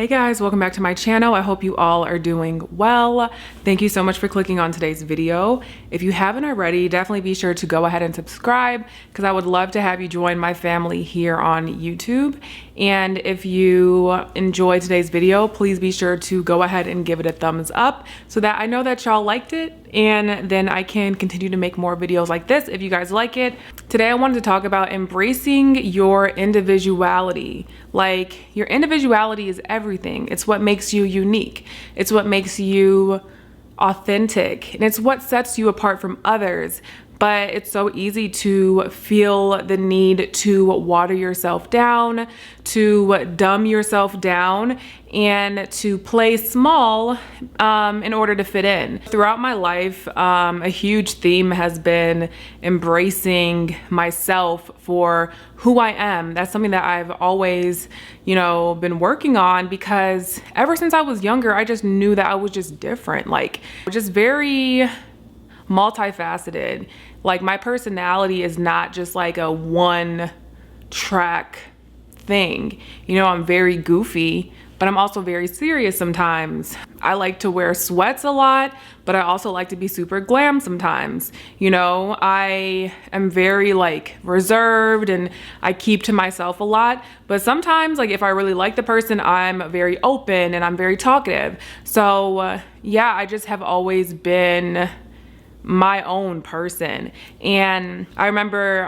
Hey guys, welcome back to my channel. I hope you all are doing well. Thank you so much for clicking on today's video. If you haven't already, definitely be sure to go ahead and subscribe because I would love to have you join my family here on YouTube. And if you enjoyed today's video, please be sure to go ahead and give it a thumbs up so that I know that y'all liked it, and then I can continue to make more videos like this if you guys like it. Today I wanted to talk about embracing your individuality. Like, your individuality is everything. It's what makes you unique. It's what makes you authentic, and it's what sets you apart from others. But it's so easy to feel the need to water yourself down, to dumb yourself down, and to play small in order to fit in. Throughout my life, a huge theme has been embracing myself for who I am. That's something that I've always, been working on, because ever since I was younger, I just knew that I was just different, like just very multifaceted. Like, my personality is not just like a one track thing. I'm very goofy, but I'm also very serious sometimes. I like to wear sweats a lot, but I also like to be super glam sometimes. I am very reserved, and I keep to myself a lot. But sometimes, if I really like the person, I'm very open and I'm very talkative. So yeah, I just have always been my own person. And I remember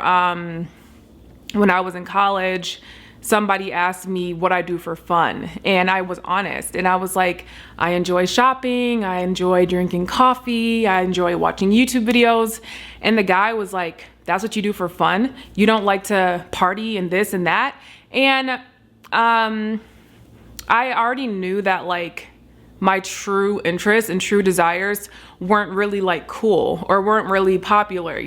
when I was in college, somebody asked me what I do for fun, and I was honest, and I was like, I enjoy shopping, I enjoy drinking coffee, I enjoy watching YouTube videos. And the guy was like, that's what you do for fun? You don't like to party and this and that? And I already knew that my true interests and true desires weren't really cool or weren't really popular,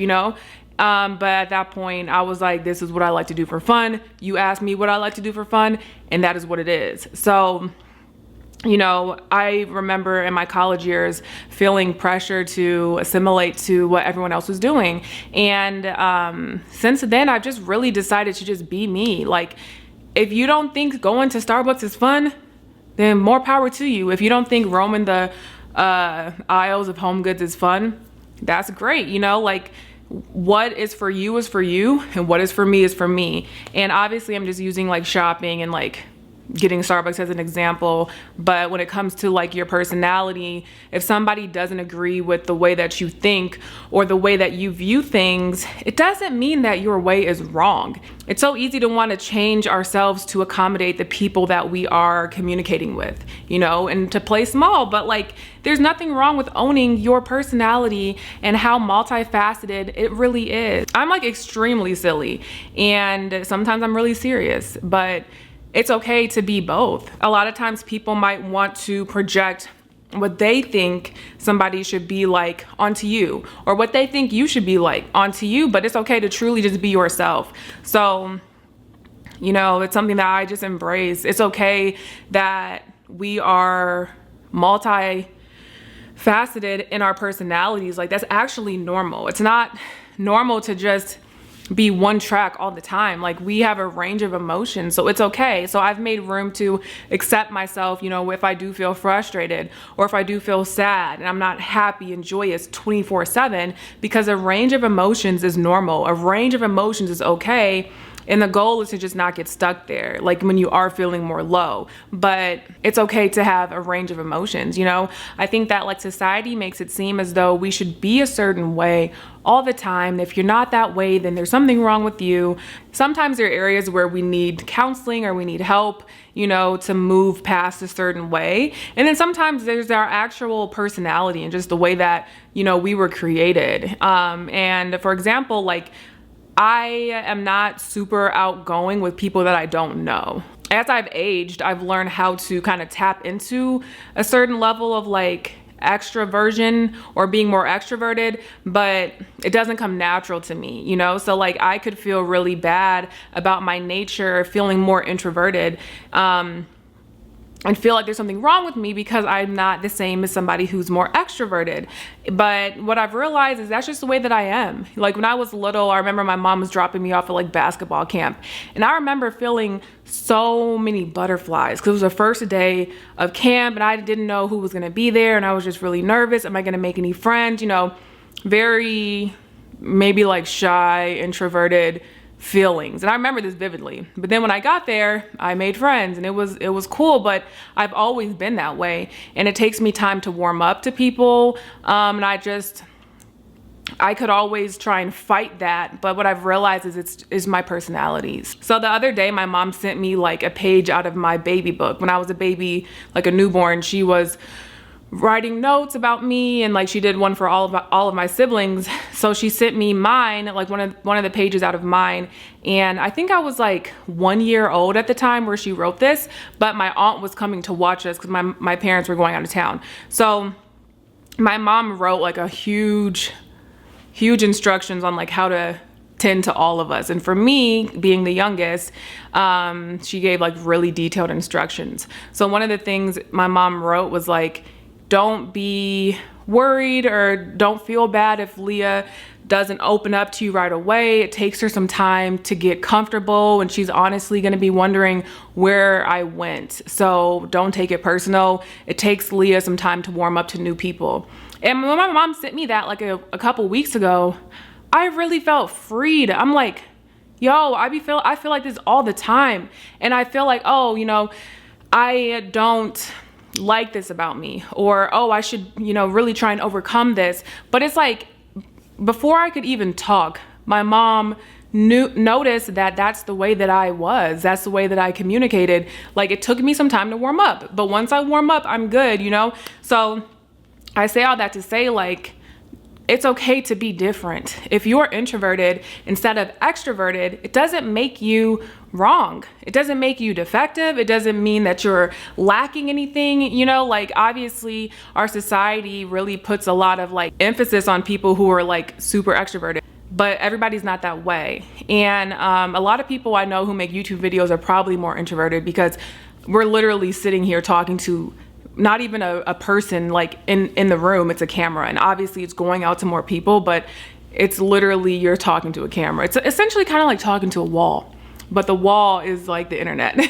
but at that point I was like, this is what I like to do for fun. You asked me what I like to do for fun, and that is what it is. So I remember in my college years feeling pressure to assimilate to what everyone else was doing. And since then, I've just really decided to just be me. If you don't think going to Starbucks is fun, then more power to you. If you don't think roaming the aisles of Home Goods is fun, that's great. What is for you, and what is for me is for me. And obviously I'm just using shopping and getting Starbucks as an example. But when it comes to your personality, if somebody doesn't agree with the way that you think or the way that you view things, it doesn't mean that your way is wrong. It's so easy to want to change ourselves to accommodate the people that we are communicating with, and to play small. But there's nothing wrong with owning your personality and how multifaceted it really is. I'm extremely silly, and sometimes I'm really serious, but it's okay to be both. A lot of times people might want to project what they think somebody should be like onto you, or what they think you should be like onto you, but it's okay to truly just be yourself. So, it's something that I just embrace. It's okay that we are multifaceted in our personalities. That's actually normal. It's not normal to just be one track all the time. We have a range of emotions, so it's okay. So I've made room to accept myself, if I do feel frustrated or if I do feel sad and I'm not happy and joyous 24/7, because a range of emotions is normal. A range of emotions is okay. And the goal is to just not get stuck there, when you are feeling more low. But it's okay to have a range of emotions, I think that society makes it seem as though we should be a certain way all the time. If you're not that way, then there's something wrong with you. Sometimes there are areas where we need counseling or we need help, to move past a certain way. And then sometimes there's our actual personality and just the way that, we were created. And for example, I am not super outgoing with people that I don't know. As I've aged, I've learned how to kind of tap into a certain level of extroversion or being more extroverted, but it doesn't come natural to me, So I could feel really bad about my nature, feeling more introverted. and feel like there's something wrong with me because I'm not the same as somebody who's more extroverted. But what I've realized is that's just the way that I am. Like when I was little, I remember my mom was dropping me off at like basketball camp, and I remember feeling so many butterflies because it was the first day of camp and I didn't know who was gonna be there, and I was just really nervous. Am I gonna make any friends? You know, very maybe like shy, introverted feelings. And I remember this vividly. But then when I got there, I made friends, and it was cool, but I've always been that way. And it takes me time to warm up to people. And I could always try and fight that, but what I've realized is my personalities. So the other day, my mom sent me like a page out of my baby book. When I was a baby, like a newborn, she was writing notes about me, and like she did one for all of my siblings. So she sent me mine, like one of the pages out of mine, and I think I was like 1 year old at the time where she wrote this, but my aunt was coming to watch us because my parents were going out of town. So my mom wrote like a huge instructions on like how to tend to all of us. And for me, being the youngest, she gave like really detailed instructions. So one of the things my mom wrote was like, don't be worried or don't feel bad if Leah doesn't open up to you right away. It takes her some time to get comfortable, and she's honestly going to be wondering where I went. So don't take it personal. It takes Leah some time to warm up to new people. And when my mom sent me that like a couple weeks ago, I really felt freed. I'm like, yo, I feel like this all the time. And I feel like, oh, you know, I don't like this about me, or oh, I should, you know, really try and overcome this. But it's like, before I could even talk, my mom noticed that that's the way that I was. That's the way that I communicated. Like it took me some time to warm up, but once I warm up, I'm good, you know? So I say all that to say, like, it's okay to be different. If you're introverted instead of extroverted, it doesn't make you wrong. It doesn't make you defective. It doesn't mean that you're lacking anything, you know, like obviously our society really puts a lot of like emphasis on people who are like super extroverted, but everybody's not that way. And a lot of people I know who make YouTube videos are probably more introverted because we're literally sitting here talking to not even a person like in the room. It's a camera, and obviously it's going out to more people, but it's literally you're talking to a camera. It's essentially kind of like talking to a wall, but the wall is like the internet.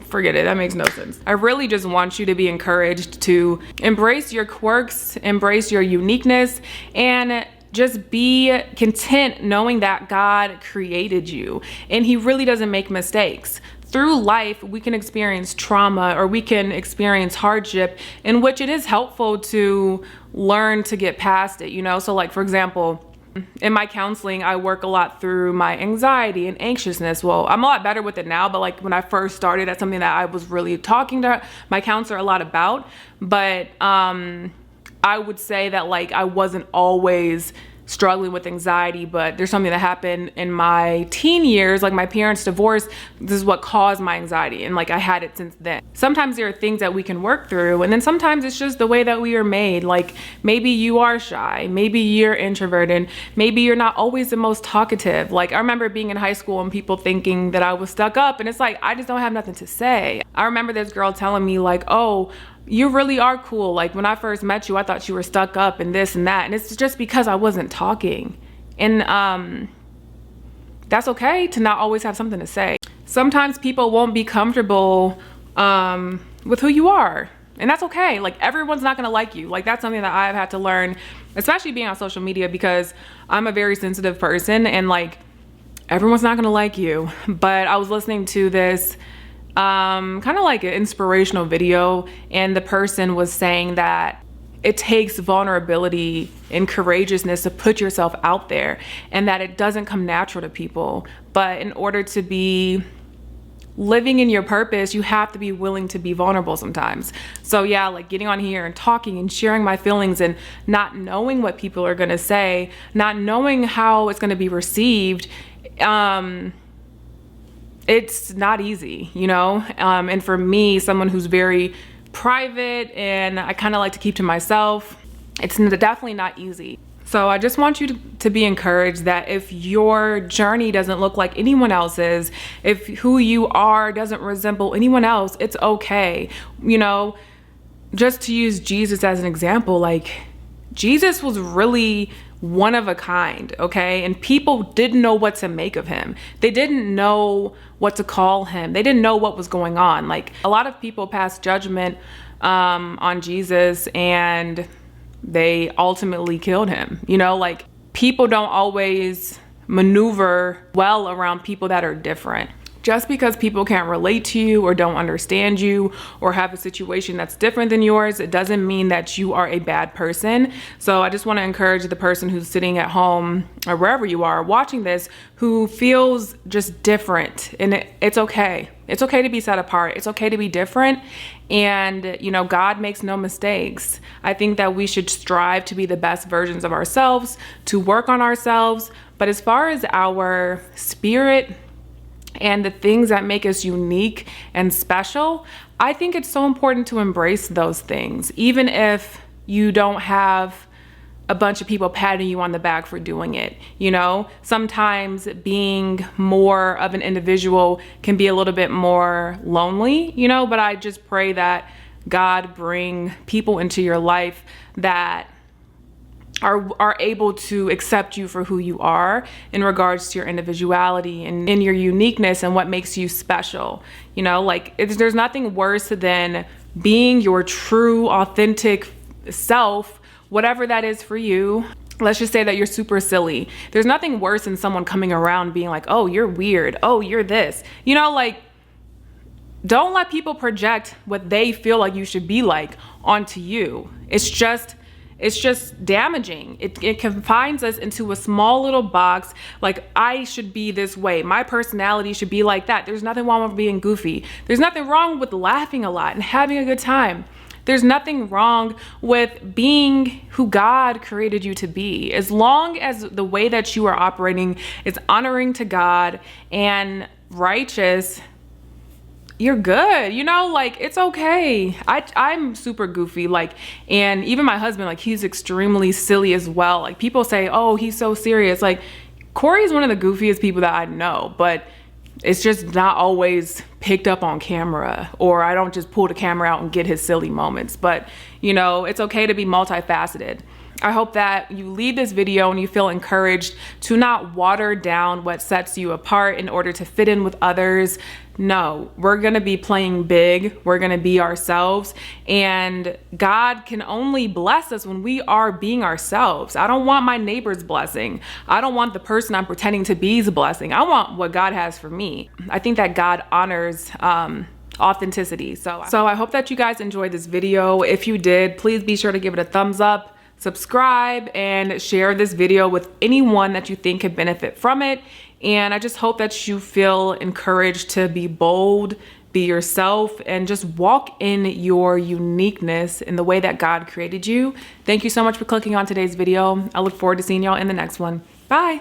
Forget it, that makes no sense. I really just want you to be encouraged to embrace your quirks, embrace your uniqueness, and just be content knowing that God created you and he really doesn't make mistakes. Through life, we can experience trauma or we can experience hardship, in which it is helpful to learn to get past it, you know? So like, for example, in my counseling, I work a lot through my anxiety and anxiousness. Well, I'm a lot better with it now, but like when I first started, that's something that I was really talking to my counselor a lot about. But I would say that like I wasn't always struggling with anxiety, but there's something that happened in my teen years, like my parents' divorce. This is what caused my anxiety, and like I had it since then. Sometimes there are things that we can work through, and then sometimes it's just the way that we are made. Like maybe you are shy, maybe you're introverted, maybe you're not always the most talkative. Like I remember being in high school and people thinking that I was stuck up, and it's like I just don't have nothing to say. I remember this girl telling me like, oh, you really are cool. Like when I first met you, I thought you were stuck up and this and that. And it's just because I wasn't talking. And that's okay to not always have something to say. Sometimes people won't be comfortable with who you are. And that's okay. Like everyone's not gonna like you. Like that's something that I've had to learn, especially being on social media, because I'm a very sensitive person and like everyone's not gonna like you. But I was listening to this kind of like an inspirational video, and the person was saying that it takes vulnerability and courageousness to put yourself out there, and that it doesn't come natural to people. But in order to be living in your purpose, you have to be willing to be vulnerable sometimes. So yeah, like getting on here and talking and sharing my feelings and not knowing what people are gonna say, not knowing how it's gonna be received, it's not easy, you know? And for me, someone who's very private and I kind of like to keep to myself, it's definitely not easy. So I just want you to be encouraged that if your journey doesn't look like anyone else's, if who you are doesn't resemble anyone else, it's okay. You know, just to use Jesus as an example, like Jesus was really one of a kind, okay? And people didn't know what to make of him. They didn't know what to call him. They didn't know what was going on. Like, a lot of people pass judgment on Jesus, and they ultimately killed him. You know, like, people don't always maneuver well around people that are different. Just because people can't relate to you or don't understand you or have a situation that's different than yours, it doesn't mean that you are a bad person. So I just want to encourage the person who's sitting at home or wherever you are watching this who feels just different, and it's okay. It's okay to be set apart. It's okay to be different. And, you know, God makes no mistakes. I think that we should strive to be the best versions of ourselves, to work on ourselves. But as far as our spirit and the things that make us unique and special, I think it's so important to embrace those things, even if you don't have a bunch of people patting you on the back for doing it. You know, sometimes being more of an individual can be a little bit more lonely, you know, but I just pray that God bring people into your life that are able to accept you for who you are in regards to your individuality and in your uniqueness and what makes you special. You know, like, there's nothing worse than being your true, authentic self, whatever that is for you. Let's just say that you're super silly. There's nothing worse than someone coming around being like, oh, you're weird. Oh, you're this. You know, like, don't let people project what they feel like you should be like onto you. It's just damaging. It confines us into a small little box. Like, I should be this way. My personality should be like that. There's nothing wrong with being goofy. There's nothing wrong with laughing a lot and having a good time. There's nothing wrong with being who God created you to be. As long as the way that you are operating is honoring to God and righteous, you're good. You know, like, it's okay. I'm super goofy, like, and even my husband, like, he's extremely silly as well. Like, people say, oh, he's so serious. Like, Corey's one of the goofiest people that I know, but it's just not always picked up on camera, or I don't just pull the camera out and get his silly moments. But, you know, it's okay to be multifaceted. I hope that you leave this video and you feel encouraged to not water down what sets you apart in order to fit in with others. No, we're gonna be playing big. We're gonna be ourselves, and God can only bless us when we are being ourselves. I don't want my neighbor's blessing. I don't want the person I'm pretending to be's blessing. I want what God has for me. I think that God honors authenticity. So I hope that you guys enjoyed this video. If you did, please be sure to give it a thumbs up, subscribe, and share this video with anyone that you think could benefit from it. And I just hope that you feel encouraged to be bold, be yourself, and just walk in your uniqueness in the way that God created you. Thank you so much for clicking on today's video. I look forward to seeing y'all in the next one. Bye.